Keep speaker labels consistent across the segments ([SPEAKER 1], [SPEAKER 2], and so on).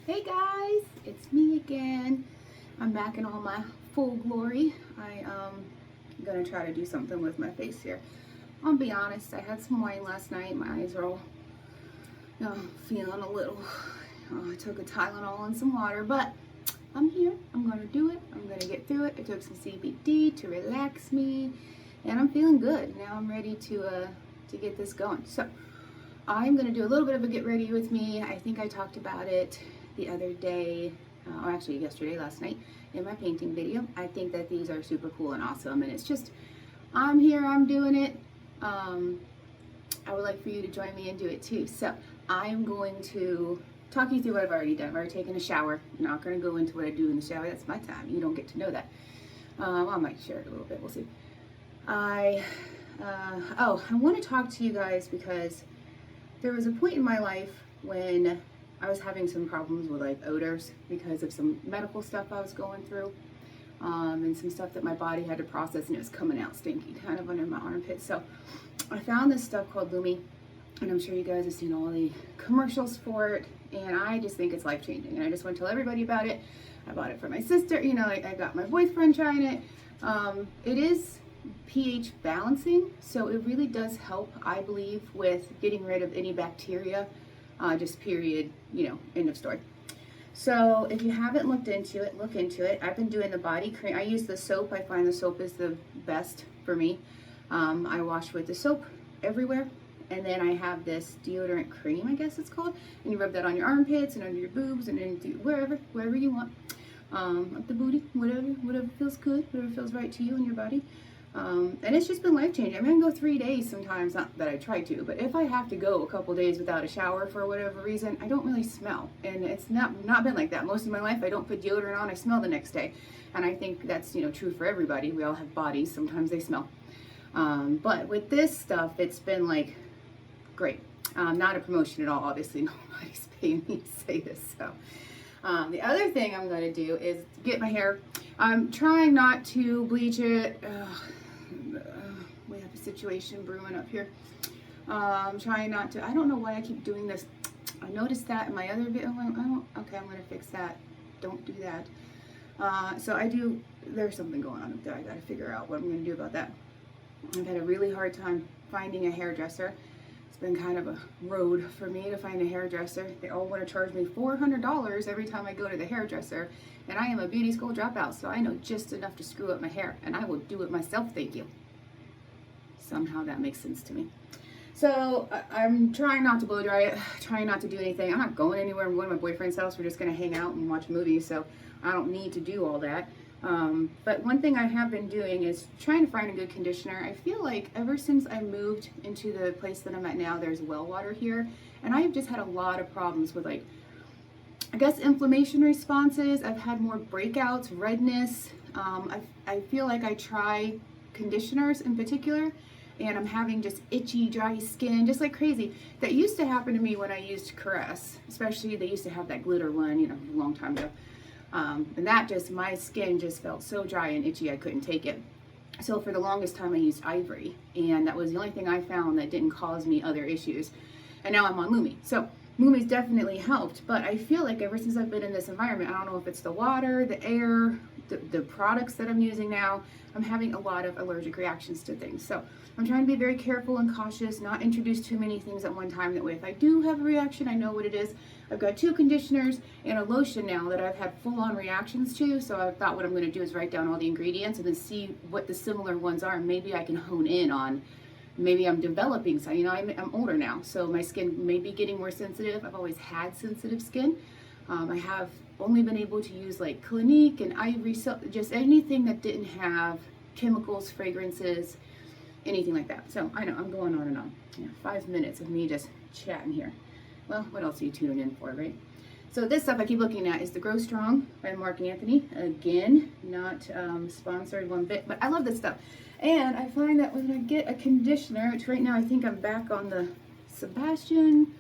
[SPEAKER 1] Hey guys, it's me again. I'm back in all my full glory. I'm gonna try to do something with my face here. I'll be honest, I had some wine last night. My eyes are all feeling a little. I took a Tylenol and some water, but I'm here. I'm gonna do it. I'm gonna get through it. I took some CBD to relax me, and I'm feeling good. Now I'm ready to get this going. So I'm gonna do a little bit of a get ready with me. I think I talked about it the other day, or actually yesterday, last night, in my painting video. I think that these are super cool and awesome, and it's just, I'm here, I'm doing it. I would like for you to join me and do it too. So I'm going to talk you through what I've already done. I've already taken a shower. I'm not gonna go into what I do in the shower. That's my time. You don't get to know that. I might share it a little bit, we'll see. I want to talk to you guys because there was a point in my life when I was having some problems with like odors because of some medical stuff I was going through, and some stuff that my body had to process, and it was coming out stinky, kind of under my armpit. So I found this stuff called Lumi, and I'm sure you guys have seen all the commercials for it, and I just think it's life-changing, and I just want to tell everybody about it. I bought it for my sister, I got my boyfriend trying it. It is pH balancing, so it really does help, I believe, with getting rid of any bacteria, just period, end of story. So if you haven't looked into it, look into it. I've been doing the body cream. I use the soap. I find the soap is the best for me. I wash with the soap everywhere, and then I have this deodorant cream, I guess it's called, and you rub that on your armpits and under your boobs and into wherever you want, up the booty, whatever feels good, whatever feels right to you and your body. And it's just been life-changing. I mean, I can go 3 days sometimes, not that I try to, but if I have to go a couple days without a shower for whatever reason, I don't really smell. And it's not been like that. Most of my life, I don't put deodorant on, I smell the next day. And I think that's, true for everybody. We all have bodies. Sometimes they smell. But with this stuff, it's been like, great. Not a promotion at all. Obviously, nobody's paying me to say this. So the other thing I'm going to do is get my hair. I'm trying not to bleach it. We have a situation brewing up here. I'm trying not to. I don't know why I keep doing this. I noticed that in my other video. Okay, I'm going to fix that. Don't do that. So I do. There's something going on up there. I got to figure out what I'm going to do about that. I've had a really hard time finding a hairdresser. It's been kind of a road for me to find a hairdresser. They all want to charge me $400 every time I go to the hairdresser, and I am a beauty school dropout, so I know just enough to screw up my hair, and I will do it myself, thank you. Somehow that makes sense to me. So I'm trying not to blow dry it, trying not to do anything. I'm not going anywhere. I'm going to my boyfriend's house. We're just going to hang out and watch movies, so I don't need to do all that. But one thing I have been doing is trying to find a good conditioner. I feel like ever since I moved into the place that I'm at now, there's well water here, and I've just had a lot of problems with, like, I guess, inflammation responses. I've had more breakouts, redness. I feel like I try conditioners in particular, and I'm having just itchy, dry skin, just like crazy. That used to happen to me when I used Caress, especially they used to have that glitter one, a long time ago. And that just, my skin just felt so dry and itchy I couldn't take it. So for the longest time I used Ivory, and that was the only thing I found that didn't cause me other issues. And now I'm on Lumi. So Lumi's definitely helped, but I feel like ever since I've been in this environment, I don't know if it's the water, the air, the products that I'm using now, I'm having a lot of allergic reactions to things. So I'm trying to be very careful and cautious, not introduce too many things at one time. That way, if I do have a reaction, I know what it is. I've got 2 conditioners and a lotion now that I've had full-on reactions to. So I thought what I'm going to do is write down all the ingredients and then see what the similar ones are. Maybe I can hone in on. Maybe I'm developing some. I'm older now, so my skin may be getting more sensitive. I've always had sensitive skin. I have only been able to use like Clinique and Ivory, just anything that didn't have chemicals, fragrances, anything like that. So I know I'm going on and on. 5 minutes of me just chatting here. Well, what else are you tuning in for, right? So this stuff I keep looking at is the Grow Strong by Marc Anthony. Again, not sponsored one bit, but I love this stuff. And I find that when I get a conditioner, which right now I think I'm back on the Sebastian,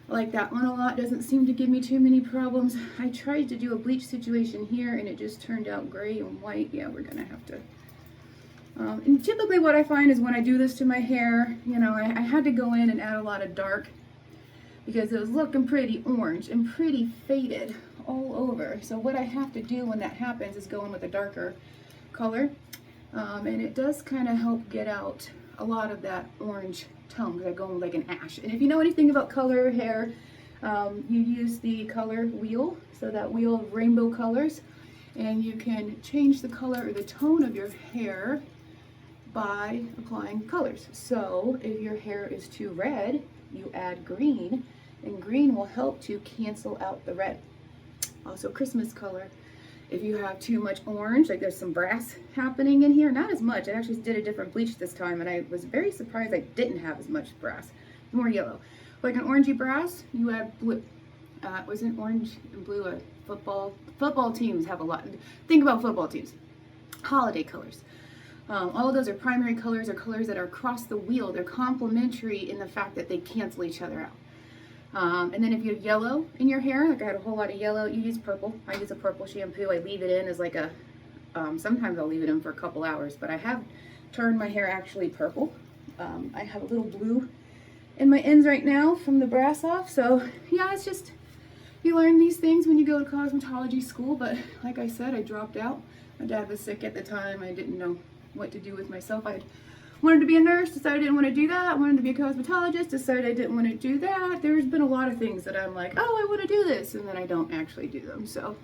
[SPEAKER 1] I like that one a lot. Doesn't seem to give me too many problems. I tried to do a bleach situation here and it just turned out gray and white. Yeah, we're gonna have to. And typically what I find is when I do this to my hair, I had to go in and add a lot of dark because it was looking pretty orange and pretty faded all over. So what I have to do when that happens is go in with a darker color, and it does kind of help get out a lot of that orange tone, because I go in like an ash. And if you know anything about color hair, you use the color wheel, so that wheel of rainbow colors, and you can change the color or the tone of your hair by applying colors. So if your hair is too red, you add green, and green will help to cancel out the red. Also Christmas color. If you have too much orange, like there's some brass happening in here, not as much. I actually did a different bleach this time, and I was very surprised I didn't have as much brass, more yellow. Like an orangey brass, you add blue. Wasn't orange and blue a football teams have a lot. Think about football teams. Holiday colors. All of those are primary colors, or colors that are across the wheel. They're complementary in the fact that they cancel each other out. And then if you have yellow in your hair, like I had a whole lot of yellow, you use purple. I use a purple shampoo. I leave it in as like a, sometimes I'll leave it in for a couple hours, but I have turned my hair actually purple. I have a little blue in my ends right now from the brass off. So yeah, it's just, you learn these things when you go to cosmetology school, but like I said, I dropped out. My dad was sick at the time. I didn't know what to do with myself. I wanted to be a nurse, decided I didn't want to do that. Wanted to be a cosmetologist, decided I didn't want to do that. There's been a lot of things that I'm like, oh, I want to do this, and then I don't actually do them. So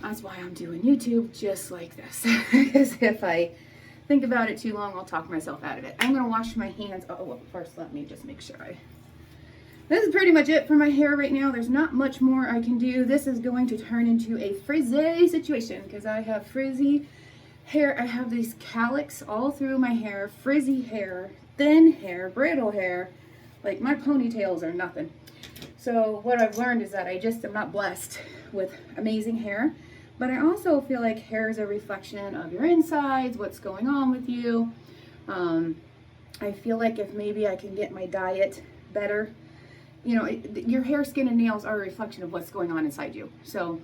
[SPEAKER 1] that's why I'm doing YouTube just like this. Because if I think about it too long, I'll talk myself out of it. I'm going to wash my hands. Oh, well, first let me just make sure This is pretty much it for my hair right now. There's not much more I can do. This is going to turn into a frizzy situation, because I have frizzy hair. I have these calyx all through my hair, frizzy hair, thin hair, brittle hair. Like my ponytails are nothing. So what I've learned is that I just am not blessed with amazing hair, but I also feel like hair is a reflection of your insides, what's going on with you. I feel like if maybe I can get my diet better, you know, your hair, skin, and nails are a reflection of what's going on inside you. So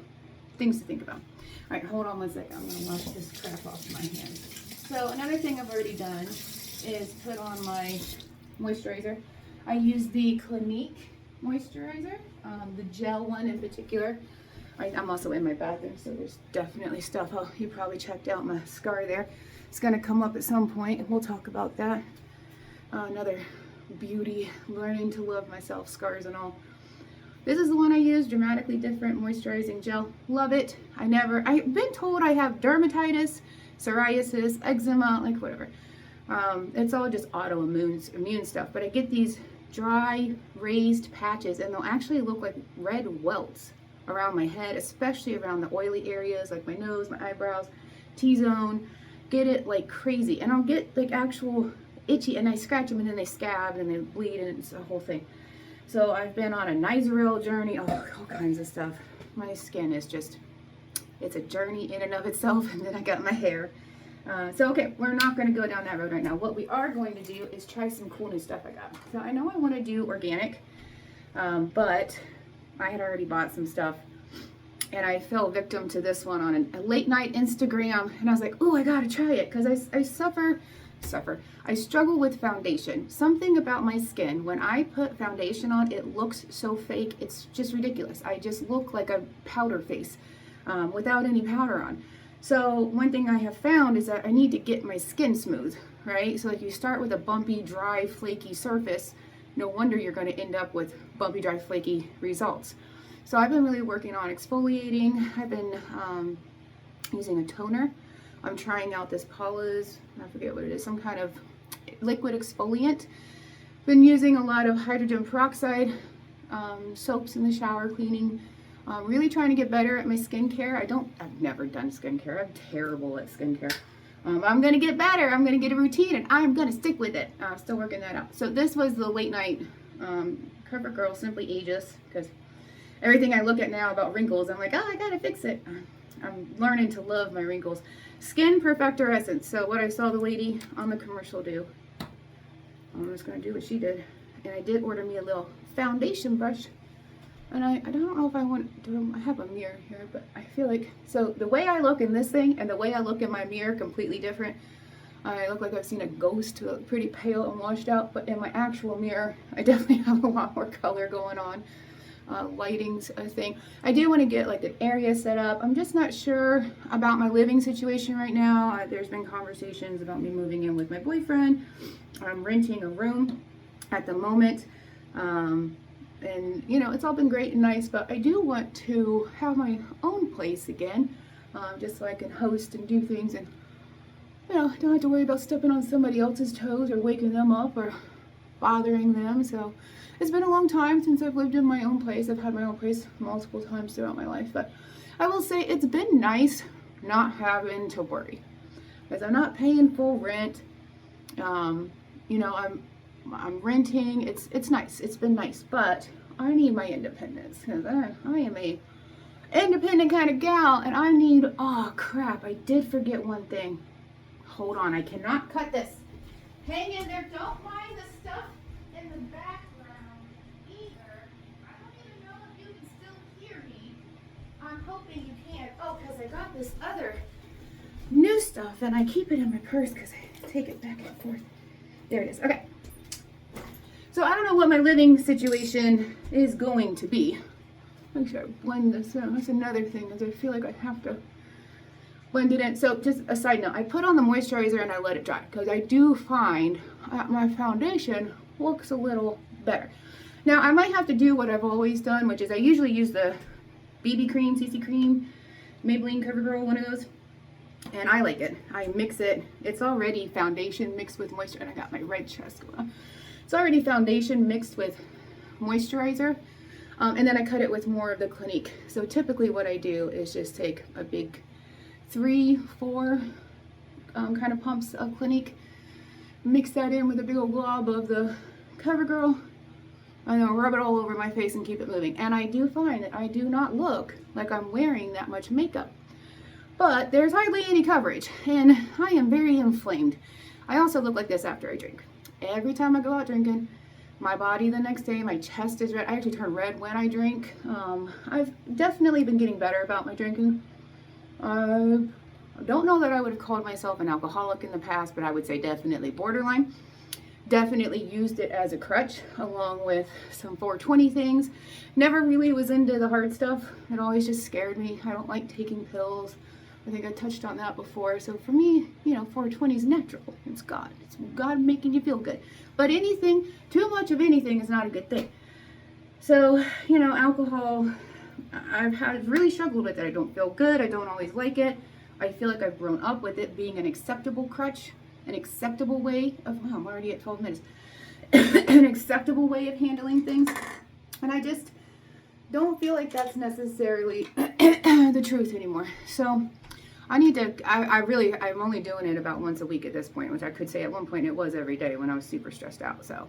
[SPEAKER 1] things to think about. All right, hold on one second. I'm gonna wash this crap off my hands. So another thing I've already done is put on my moisturizer. I use the Clinique moisturizer, the gel one in particular. I'm also in my bathroom, so there's definitely stuff. Oh, you probably checked out my scar there. It's gonna come up at some point, and we'll talk about that. Another beauty, learning to love myself, scars and all. This is the one I use, Dramatically Different Moisturizing Gel. Love it. I've been told I have dermatitis, psoriasis, eczema, like whatever. It's all just immune stuff, but I get these dry, raised patches, and they'll actually look like red welts around my head, especially around the oily areas, like my nose, my eyebrows, T-zone. Get it like crazy, and I'll get like actual itchy, and I scratch them, and then they scab, and they bleed, and it's a whole thing. So I've been on a Nizoral journey, all kinds of stuff. My skin is just, it's a journey in and of itself, and then I got my hair. So okay, we're not going to go down that road right now. What we are going to do is try some cool new stuff I got. So I know I want to do organic, but I had already bought some stuff, and I fell victim to this one on a late night Instagram, and I was like, oh, I gotta try it, because I struggle with foundation. Something about my skin, when I put foundation on, it looks so fake. It's just ridiculous. I just look like a powder face without any powder on. So one thing I have found is that I need to get my skin smooth, right? So like you start with a bumpy, dry, flaky surface, no wonder you're going to end up with bumpy, dry, flaky results. So I've been really working on exfoliating. I've been using a toner. I'm trying out this Paula's, I forget what it is, some kind of liquid exfoliant. Been using a lot of hydrogen peroxide soaps in the shower, cleaning. Really trying to get better at my skincare. I've never done skincare. I'm terrible at skincare. I'm gonna get better. I'm gonna get a routine, and I'm gonna stick with it. Still working that out. So this was the late night CoverGirl Simply Ageless, because everything I look at now about wrinkles, I'm like, oh, I gotta fix it. I'm learning to love my wrinkles. Skin Perfector Essence. So what I saw the lady on the commercial do, I'm just gonna do what she did. And I did order me a little foundation brush. And I don't know if I want to, I have a mirror here, but I feel like, so the way I look in this thing and the way I look in my mirror, completely different. I look like I've seen a ghost, look pretty pale and washed out, but in my actual mirror, I definitely have a lot more color going on. Lighting's a thing. I do want to get like an area set up. I'm just not sure about my living situation right now. There's been conversations about me moving in with my boyfriend. I'm renting a room at the moment. And you know, it's all been great and nice, but I do want to have my own place again, just so I can host and do things and, you know, don't have to worry about stepping on somebody else's toes or waking them up or bothering them. So it's been a long time since I've lived in my own place. I've had my own place multiple times throughout my life, but I will say it's been nice not having to worry, because I'm not paying full rent. You know, I'm renting. It's nice. It's been nice, but I need my independence, because I am a independent kind of gal, and I need, oh crap, I did forget one thing. Hold on, I cannot cut this. Hang in there. Don't mind the stuff in the background either. I don't even know if you can still hear me. I'm hoping you can. Oh, because I got this other new stuff, and I keep it in my purse because I take it back and forth. There it is. Okay. So I don't know what my living situation is going to be. Make sure I blend this in. That's another thing, is I feel like I have to blend it in. So just a side note, I put on the moisturizer and I let it dry, because I do find my foundation looks a little better. Now I might have to do what I've always done, which is I usually use the BB cream, CC cream, Maybelline CoverGirl, one of those. And I like it. I mix it. It's already foundation mixed with moisture. And I got my red chest going on. It's already foundation mixed with moisturizer. And then I cut it with more of the Clinique. So typically what I do is just take a big 3-4 kind of pumps of Clinique, mix that in with a big old glob of the CoverGirl, and then rub it all over my face and keep it moving. And I do find that I do not look like I'm wearing that much makeup. But there's hardly any coverage, and I am very inflamed. I also look like this after I drink. Every time I go out drinking, my body the next day, my chest is red. I actually turn red when I drink. I've definitely been getting better about my drinking. I don't know that I would have called myself an alcoholic in the past, but I would say definitely borderline. Definitely used it as a crutch along with some 420 things. Never really was into the hard stuff. It always just scared me. I don't like taking pills. I think I touched on that before. So for me, you know, 420 is natural. It's God. It's God making you feel good. But anything, too much of anything is not a good thing. So, you know, alcohol, I've really struggled with it. I don't feel good. I don't always like it. I feel like I've grown up with it being an acceptable crutch, an acceptable way of, wow, I'm already at 12 minutes, an acceptable way of handling things. And I just don't feel like that's necessarily the truth anymore. So I need to, I'm only doing it about once a week at this point, which I could say at one point it was every day when I was super stressed out. So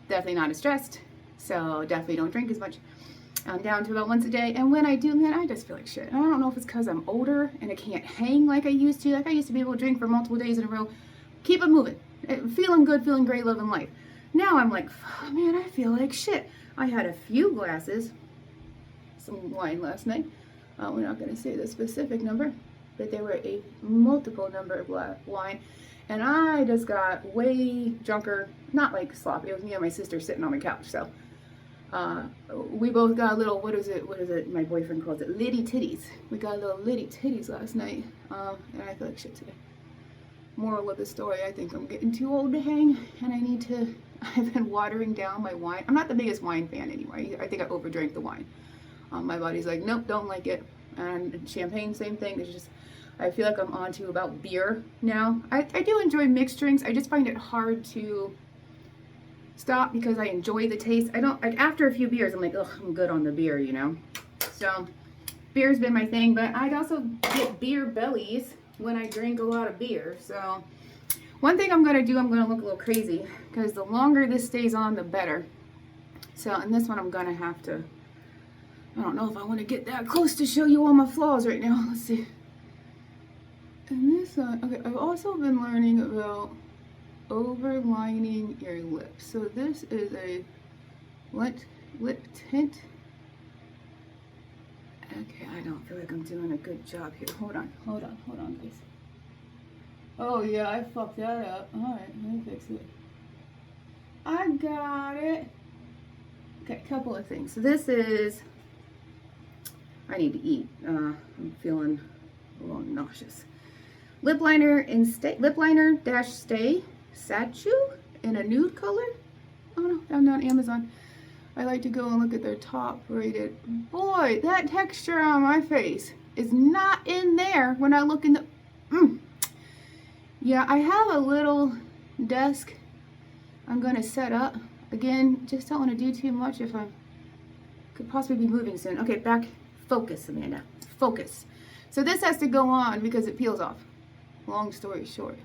[SPEAKER 1] definitely not as stressed. So definitely don't drink as much. I'm down to about once a day. And when I do, man, I just feel like shit. And I don't know if it's because I'm older and I can't hang like I used to. Like I used to be able to drink for multiple days in a row. Keep it moving. Feeling good, feeling great, loving life. Now I'm like, oh, man, I feel like shit. I had a few glasses, some wine last night. We're not going to say the specific number, but there were a multiple number of wine. And I just got way drunker, not like sloppy. It was me and my sister sitting on the couch. So we both got a little, what is it? My boyfriend calls it litty titties. We got a little litty titties last night. And I feel like shit today. Moral of the story, I think I'm getting too old to hang, and I've been watering down my wine. I'm not the biggest wine fan anymore. I think I overdrank the wine. My body's like, nope, don't like it. And champagne, same thing. It's just, I feel like I'm on to about beer now. I do enjoy mixed drinks. I just find it hard to stop because I enjoy the taste. I don't, like after a few beers, I'm like, ugh, I'm good on the beer, you know? So beer's been my thing, but I'd also get beer bellies when I drink a lot of beer. So one thing I'm going to do, I'm going to look a little crazy because the longer this stays on, the better. So, and this one I'm going to have to, I don't know if I want to get that close to show you all my flaws right now. Let's see. And this one, okay, I've also been learning about overlining your lips. So this is a lip tint. Okay, I don't feel like I'm doing a good job here. Hold on, guys. Oh yeah, I fucked that up. Alright, let me fix it. I got it. Okay, a couple of things. So this is, I need to eat. I'm feeling a little nauseous. Lip liner in stay, lip liner dash stay Satchu in a nude color. Oh no, down on Amazon. I like to go and look at their top rated. Boy, that texture on my face is not in there when I look in the. Yeah, I have a little desk I'm gonna set up. Again, just don't want to do too much if I could possibly be moving soon. Okay, back. Focus, Amanda. Focus. So this has to go on because it peels off. Long story short.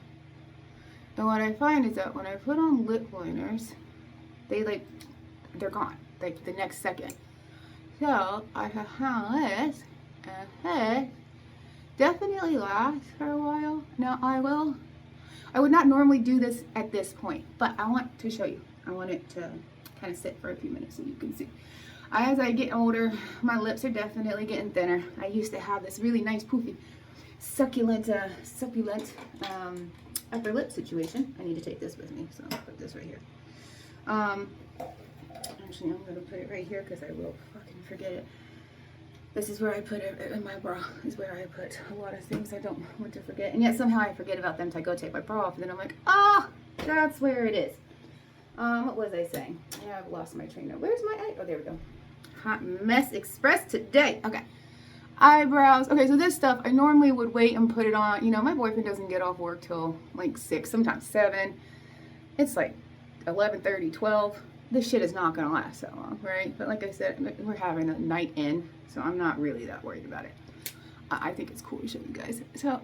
[SPEAKER 1] And what I find is that when I put on lip liners, they're gone, like the next second. So I have this, definitely lasts for a while. Now I would not normally do this at this point, but I want to show you. I want it to kind of sit for a few minutes so you can see. As I get older, my lips are definitely getting thinner. I used to have this really nice poofy, succulent upper lip situation. I need to take this with me, so I'll put this right here. Actually, I'm gonna put it right here because I will fucking forget it. This is where I put it in my bra. Is where I put a lot of things I don't want to forget, and yet somehow I forget about them till I go take my bra off, and then I'm like, ah, that's where it is. What was I saying? Yeah, I've lost my train of. Where's my eye? Oh, there we go. Hot Mess Express today. Okay. Eyebrows. Okay, so this stuff, I normally would wait and put it on. You know, my boyfriend doesn't get off work till like 6, sometimes 7. It's like 11:30, 12. This shit is not going to last that long, right? But like I said, we're having a night in, so I'm not really that worried about it. I think it's cool to show you guys. So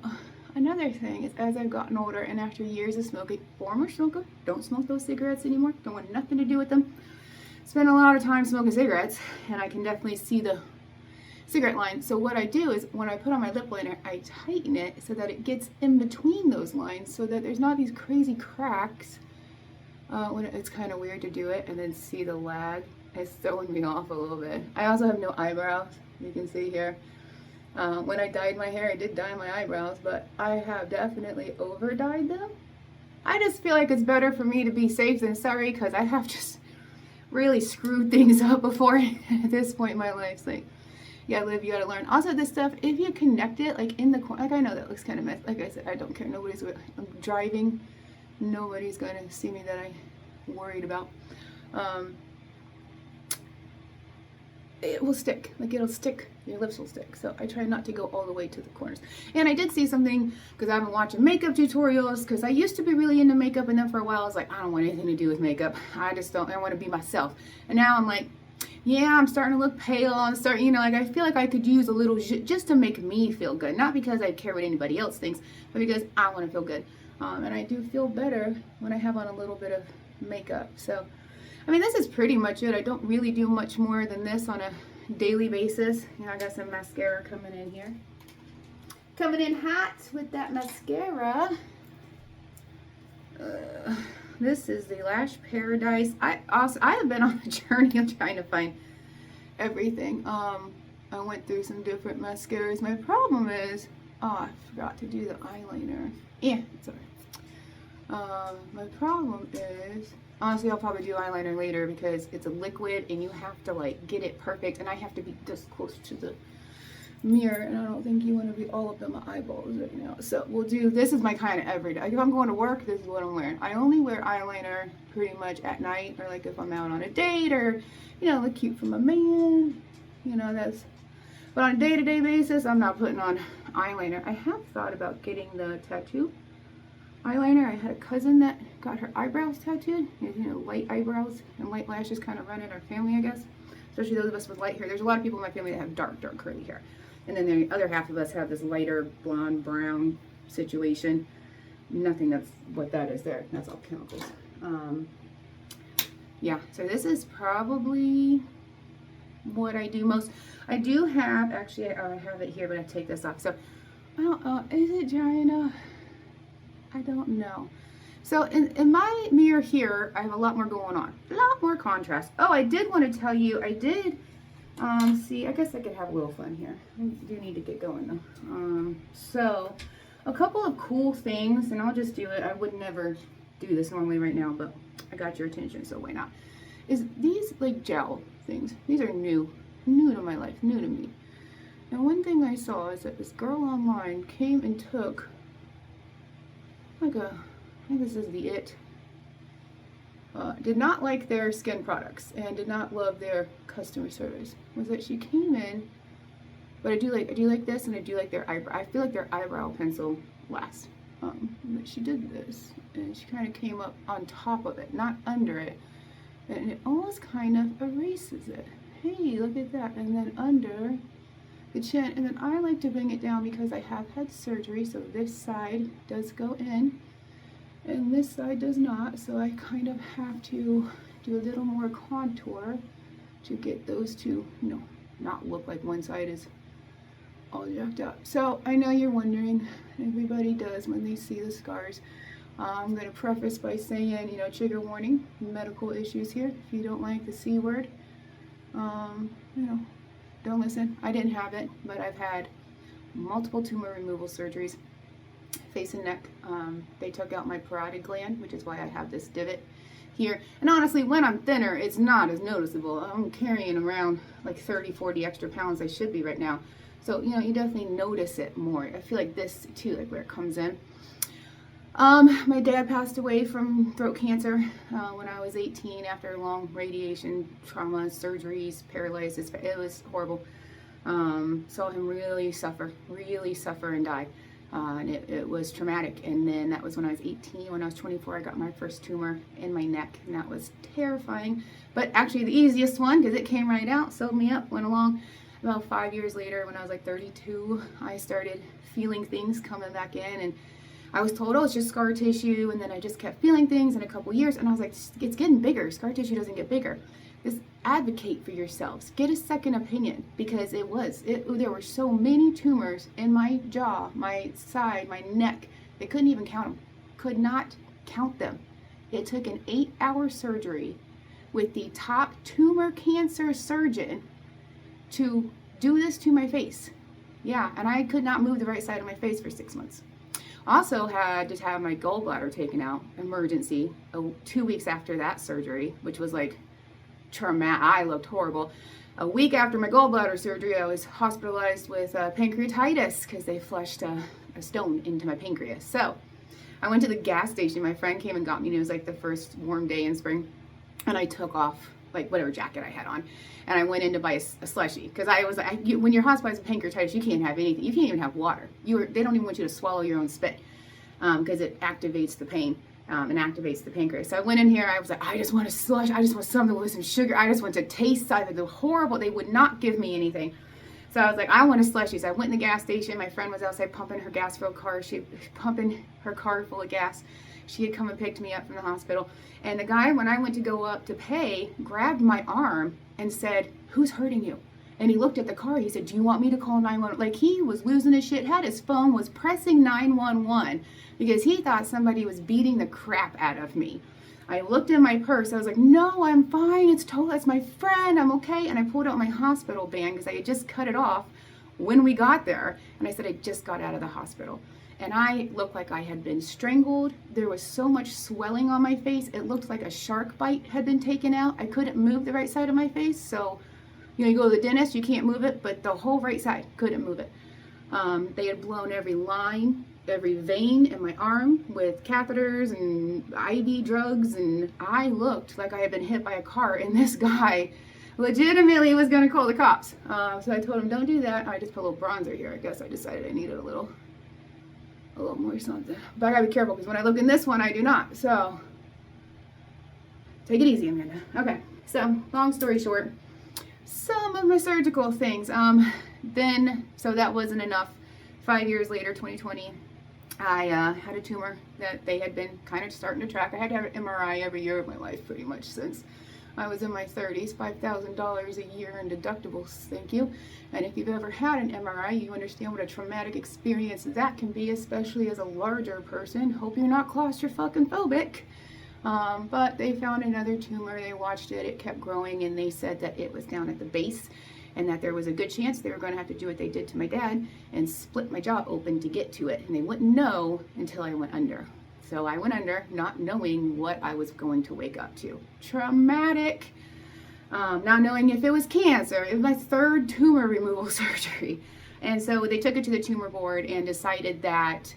[SPEAKER 1] another thing is, as I've gotten older and after years of smoking, former smoker, don't smoke those cigarettes anymore. Don't want nothing to do with them. Spend a lot of time smoking cigarettes, and I can definitely see the cigarette line. So what I do is when I put on my lip liner, I tighten it so that it gets in between those lines so that there's not these crazy cracks. When it's kind of weird to do it and then see the lag. It's throwing me off a little bit. I also have no eyebrows, you can see here. When I dyed my hair, I did dye my eyebrows, but I have definitely over dyed them. I just feel like it's better for me to be safe than sorry, because I have just really screwed things up before at this point in my life. It's like, you gotta live, you gotta learn. Also, this stuff, if you connect it like in the corner, like I know that looks kind of messy. Like I said, I don't care. I'm driving. Nobody's gonna see me that I'm worried about. It will stick. Like it'll stick. Your lips will stick. So I try not to go all the way to the corners. And I did see something because I've been watching makeup tutorials. Because I used to be really into makeup, and then for a while I was like, I don't want anything to do with makeup. I want to be myself. And now I'm like, yeah, I'm starting to look pale. I'm starting, like I feel like I could use a little just to make me feel good. Not because I care what anybody else thinks, but because I want to feel good. And I do feel better when I have on a little bit of makeup. So, I mean, this is pretty much it. I don't really do much more than this on a daily basis. I got some mascara coming in here. Coming in hot with that mascara. This is the Lash Paradise. I have been on a journey of trying to find everything. I went through some different mascaras. My problem is, I forgot to do the eyeliner. Yeah, it's alright. My problem is, honestly, I'll probably do eyeliner later because it's a liquid and you have to like get it perfect, and I have to be this close to the mirror, and I don't think you want to be all up in my eyeballs right now. So we'll do, this is my kind of everyday. If I'm going to work, this is what I'm wearing. I only wear eyeliner pretty much at night, or like if I'm out on a date, or look cute for my man, but on a day-to-day basis, I'm not putting on eyeliner. I have thought about getting the tattoo eyeliner. I had a cousin that got her eyebrows tattooed. Light eyebrows and light lashes kind of run in our family, I guess. Especially those of us with light hair. There's a lot of people in my family that have dark curly hair. And then the other half of us have this lighter blonde, brown situation. Nothing that's what that is there. That's all chemicals. Yeah, so this is probably what I do most. I do have, actually, I have it here, but I take this off. So, I don't, is it dry enough? I don't know. So in my mirror here, I have a lot more going on. A lot more contrast. Oh, I did want to tell you, I did, see, I guess I could have a little fun here. I do need to get going though. So a couple of cool things, and I'll just do it. I would never do this normally right now, but I got your attention, so why not? Is these like gel things. These are new to my life, new to me. And one thing I saw is that this girl online came and took like I think this is the It. Did not like their skin products and did not love their customer service. Was that she came in, but I do like this, and I do like their eyebrow. I feel like their eyebrow pencil lasts. But she did this, and she kind of came up on top of it, not under it, and it almost kind of erases it. Hey, look at that. And then under the chin, and then I like to bring it down because I have had surgery, so this side does go in and this side does not, so I kind of have to do a little more contour to get those two, not look like one side is all jacked up. So I know you're wondering, everybody does when they see the scars. I'm going to preface by saying, trigger warning, medical issues here. If you don't like the C word, don't listen. I didn't have it, but I've had multiple tumor removal surgeries, face and neck. They took out my parotid gland, which is why I have this divot here. And honestly, when I'm thinner, it's not as noticeable. I'm carrying around like 30, 40 extra pounds I should be right now. So, you definitely notice it more. I feel like this too, like where it comes in. My dad passed away from throat cancer when I was 18 after long radiation, trauma, surgeries, paralysis. It was horrible. Saw him really suffer and die. And it was traumatic. And then that was when I was 18. When I was 24, I got my first tumor in my neck, and that was terrifying. But actually the easiest one, because it came right out, sewed me up, went along. About 5 years later, when I was like 32, I started feeling things coming back in, and I was told, oh, it's just scar tissue, and then I just kept feeling things in a couple years, and I was like, it's getting bigger. Scar tissue doesn't get bigger. Just advocate for yourselves. Get a second opinion, because there were so many tumors in my jaw, my side, my neck. They couldn't even count them. Could not count them. It took an 8-hour surgery with the top tumor cancer surgeon to do this to my face. Yeah, and I could not move the right side of my face for 6 months. Also had to have my gallbladder taken out, emergency, 2 weeks after that surgery, which was like traumatic. I looked horrible. A week after my gallbladder surgery, I was hospitalized with pancreatitis because they flushed a stone into my pancreas. So I went to the gas station. My friend came and got me, and it was like the first warm day in spring, and I took off like whatever jacket I had on, and I went in to buy a slushie, because when you're hospitalized with pancreatitis, you can't have anything. You can't even have water. They don't even want you to swallow your own spit, because it activates the pain and activates the pancreas. So I went in here. I was like, I just want a slush. I just want something with some sugar. I just want to taste something. They're horrible. They would not give me anything. So I was like, I want a slushie. So I went in the gas station. My friend was outside pumping her gas-filled car. She was pumping her car full of gas. She had come and picked me up from the hospital. And the guy, when I went to go up to pay, grabbed my arm and said, who's hurting you? And he looked at the car. He said, do you want me to call 911? Like, he was losing his shit. Had his phone, was pressing 911 because he thought somebody was beating the crap out of me. I looked in my purse. I was like, no, I'm fine. It's my friend. I'm okay. And I pulled out my hospital band because I had just cut it off when we got there. And I said, I just got out of the hospital. And I looked like I had been strangled. There was so much swelling on my face. It looked like a shark bite had been taken out. I couldn't move the right side of my face. So, you go to the dentist, you can't move it, but the whole right side, couldn't move it. They had blown every line, every vein in my arm with catheters and IV drugs. And I looked like I had been hit by a car. And this guy legitimately was going to call the cops. So I told him, don't do that. I just put a little bronzer here. I guess I decided I needed a little more something. But I gotta be careful, because when I look in this one, I do not. So take it easy, Amanda. Okay, so long story short, some of my surgical things. So that wasn't enough. 5 years later, 2020, I had a tumor that they had been kind of starting to track. I had to have an MRI every year of my life pretty much since I was in my 30s, $5,000 a year in deductibles, thank you. And if you've ever had an MRI, you understand what a traumatic experience that can be, especially as a larger person. Hope you're not claustrophobic. But they found another tumor, they watched it, it kept growing, and they said that it was down at the base. and that there was a good chance they were going to have to do what they did to my dad and split my jaw open to get to it. And they wouldn't know until I went under. So I went under not knowing what I was going to wake up to. Traumatic. Not knowing if it was cancer. It was my third tumor removal surgery. And so they took it to the tumor board and decided that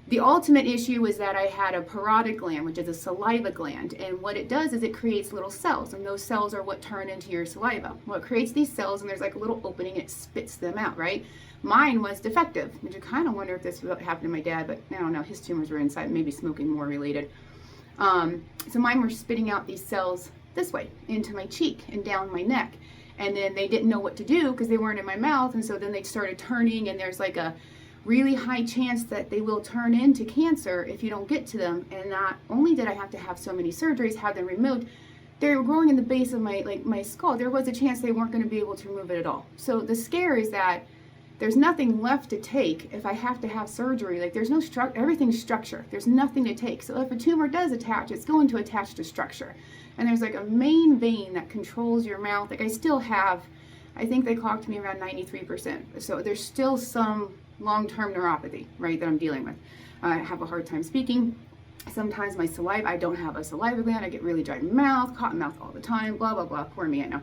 [SPEAKER 1] the ultimate issue was that I had a parotid gland, which is a saliva gland. And what it does is it creates little cells, and those cells are what turn into your saliva. Well, it creates these cells, and there's like a little opening, it spits them out, right? Mine was defective, which I kind of wonder if this happened to my dad, but I don't know, his tumors were inside, maybe smoking more related. So mine were spitting out these cells this way, into my cheek and down my neck. And then they didn't know what to do because they weren't in my mouth, and so then they started turning, and there's like a really high chance that they will turn into cancer if you don't get to them. And not only did I have to have so many surgeries, have them removed, they were growing in the base of my skull. There was a chance they weren't going to be able to remove it at all. So the scare is that there's nothing left to take if I have to have surgery. Like there's no everything's structure. There's nothing to take. So if a tumor does attach, it's going to attach to structure. And there's like a main vein that controls your mouth. Like I still have, I think they clocked me around 93%. So there's still some long-term neuropathy, right, that I'm dealing with. I have a hard time speaking. Sometimes my saliva, I don't have a saliva gland. I get really dry mouth, cotton mouth all the time, blah, blah, blah. Poor me, I know.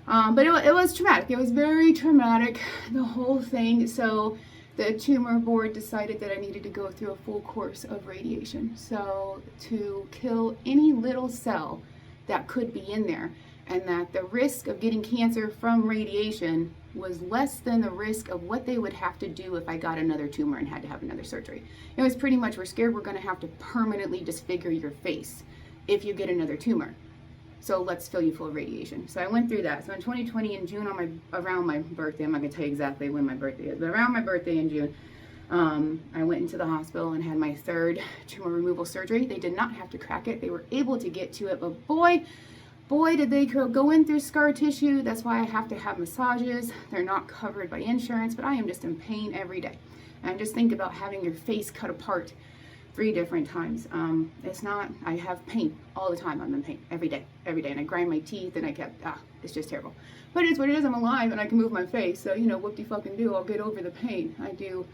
[SPEAKER 1] But it was traumatic. It was very traumatic, the whole thing. So the tumor board decided that I needed to go through a full course of radiation. So to kill any little cell that could be in there, and that the risk of getting cancer from radiation was less than the risk of what they would have to do if I got another tumor and had to have another surgery. It was pretty much, we're scared we're going to have to permanently disfigure your face if you get another tumor. So let's fill you full of radiation. So I went through that. So in 2020 in June, around my birthday, I'm not going to tell you exactly when my birthday is, but around my birthday in June, I went into the hospital and had my third tumor removal surgery. They did not have to crack it. They were able to get to it, but boy, did they go in through scar tissue. That's why I have to have massages. They're not covered by insurance, but I am just in pain every day. And just think about having your face cut apart 3 different times. It's not, I have pain all the time. I'm in pain every day. And I grind my teeth and it's just terrible. But it is what it is. I'm alive and I can move my face. So, whoop-de-fucking-do, I'll get over the pain. I do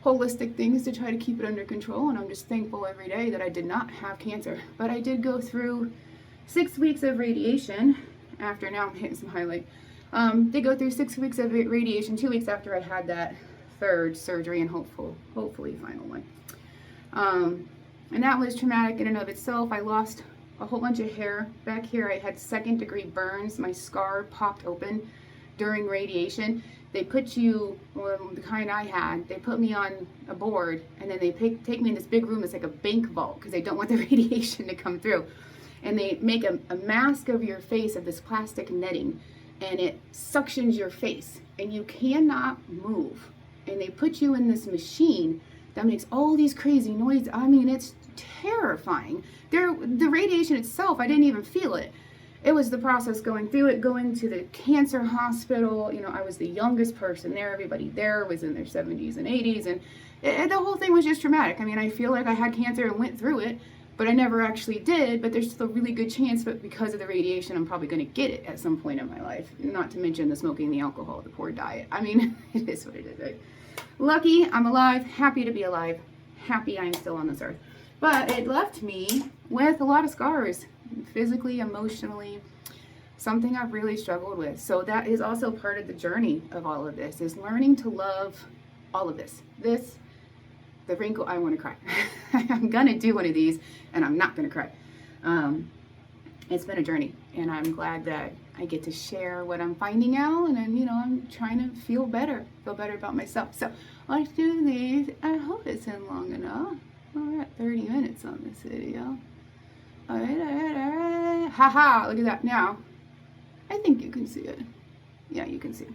[SPEAKER 1] holistic things to try to keep it under control. And I'm just thankful every day that I did not have cancer. But I did go through 6 weeks of radiation after, now I'm hitting some highlight. They go through 6 weeks of radiation, 2 weeks after I had that third surgery and hopefully final one. And that was traumatic in and of itself. I lost a whole bunch of hair back here. I had 2nd-degree burns. My scar popped open during radiation. They put you, well, the kind I had, they put me on a board, and then they take me in this big room. It's like a bank vault because they don't want the radiation to come through. And they make a mask of your face of this plastic netting, and it suctions your face, and you cannot move. And they put you in this machine that makes all these crazy noises. I mean, it's terrifying. The radiation itself, I didn't even feel it. It was the process going through it, going to the cancer hospital. I was the youngest person there. Everybody there was in their 70s and 80s, and the whole thing was just traumatic. I mean, I feel like I had cancer and went through it, but I never actually did. But there's still a really good chance, but because of the radiation, I'm probably going to get it at some point in my life. Not to mention the smoking, the alcohol, the poor diet. I mean, it is what it is, right? Lucky I'm alive, happy to be alive, happy I'm still on this earth. But it left me with a lot of scars, physically, emotionally, something I've really struggled with. So that is also part of the journey of all of this, is learning to love all of this. The wrinkle, I want to cry. I'm going to do one of these, and I'm not going to cry. It's been a journey, and I'm glad that I get to share what I'm finding out, and then, I'm trying to feel better about myself. So let's do these. I hope it's in long enough. We're at 30 minutes on this video. All right. Haha, look at that. Now, I think you can see it. Yeah, you can see.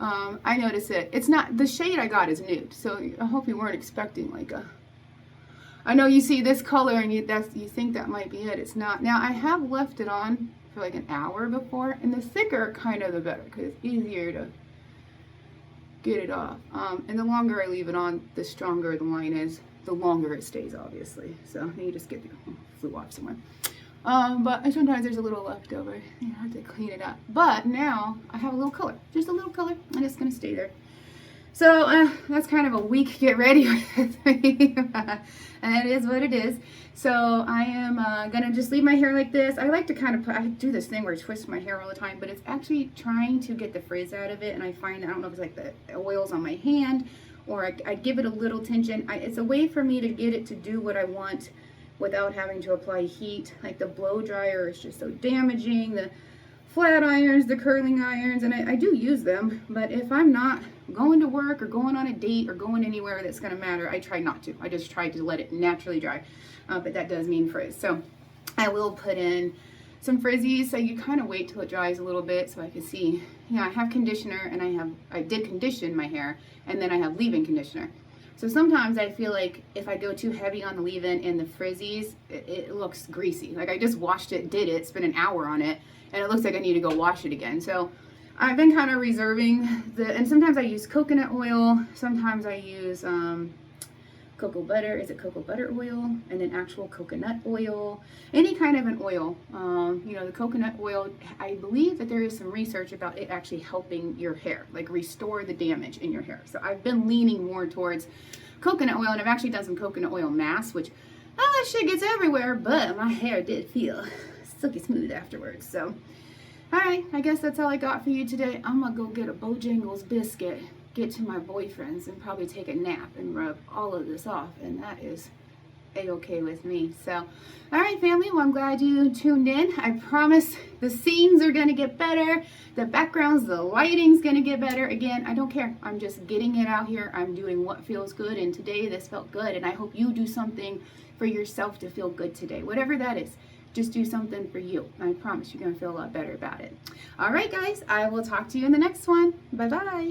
[SPEAKER 1] I notice it. It's not, the shade I got is nude, so I hope you weren't expecting I know you see this color and you think that might be it. It's not. Now, I have left it on for like an hour before, and the thicker kind of the better, because it's easier to get it off. And the longer I leave it on, the stronger the line is, the longer it stays, obviously. So you just get flew off somewhere. But sometimes there's a little left over. I have to clean it up. But now I have a little color, just a little color, and it's gonna stay there. So that's kind of a week get ready with me. And it is what it is. So I am gonna just leave my hair like this. I like to kind of I do this thing where I twist my hair all the time, but it's actually trying to get the frizz out of it. And I find, I don't know if it's like the oils on my hand or I give it a little tension. It's a way for me to get it to do what I want without having to apply heat. Like the blow dryer is just so damaging. The flat irons, the curling irons, and I do use them, but if I'm not going to work or going on a date or going anywhere that's going to matter, I try not to. I just try to let it naturally dry, but that does mean frizz. So I will put in some frizzies, so you kind of wait till it dries a little bit so I can see. Yeah, I have conditioner, and I did condition my hair, and then I have leave-in conditioner. So sometimes I feel like if I go too heavy on the leave-in and the frizzies, it looks greasy. Like I just washed it, did it, spent an hour on it, and it looks like I need to go wash it again. So I've been kind of reserving and sometimes I use coconut oil, sometimes I use cocoa butter. Is it cocoa butter oil? And then actual coconut oil, any kind of an oil. You know, the coconut oil, I believe that there is some research about it actually helping your hair, like restore the damage in your hair. So I've been leaning more towards coconut oil, and I've actually done some coconut oil masks, which, that shit gets everywhere, but my hair did feel silky smooth afterwards. So, all right, I guess that's all I got for you today. I'm gonna go get a Bojangles biscuit, get to my boyfriend's, and probably take a nap and rub all of this off, and that is a-okay with me. So, all right, family, well, I'm glad you tuned in. I promise the scenes are gonna get better, the backgrounds, the lighting's gonna get better. Again, I don't care. I'm just getting it out here. I'm doing what feels good, and today this felt good, and I hope you do something for yourself to feel good today, whatever that is. Just do something for you. I promise you're going to feel a lot better about it. All right, guys, I will talk to you in the next one. Bye-bye.